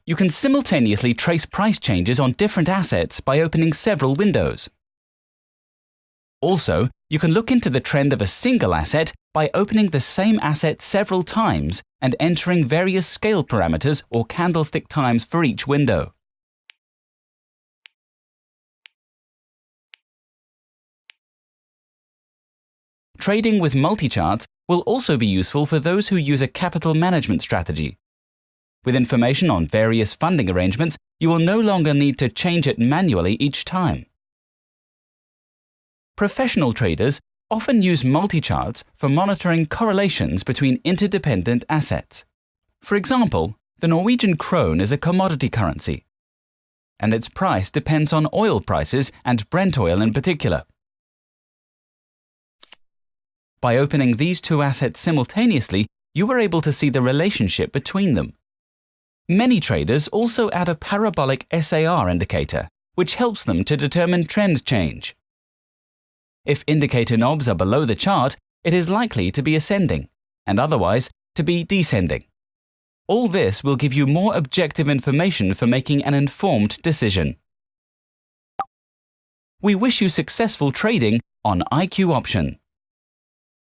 You can simultaneously trace price changes on different assets by opening several windows. Also, you can look into the trend of a single asset by opening the same asset several times and entering various scale parameters or candlestick times for each window. Trading with multicharts will also be useful for those who use a capital management strategy. With information on various funding arrangements, you will no longer need to change it manually each time. Professional traders often use multicharts for monitoring correlations between interdependent assets. For example, the Norwegian krone is a commodity currency, and its price depends on oil prices and Brent oil in particular. By opening these two assets simultaneously, you were able to see the relationship between them. Many traders also add a parabolic SAR indicator, which helps them to determine trend change. If indicator knobs are below the chart, it is likely to be ascending, and otherwise to be descending. All this will give you more objective information for making an informed decision. We wish you successful trading on IQ Option.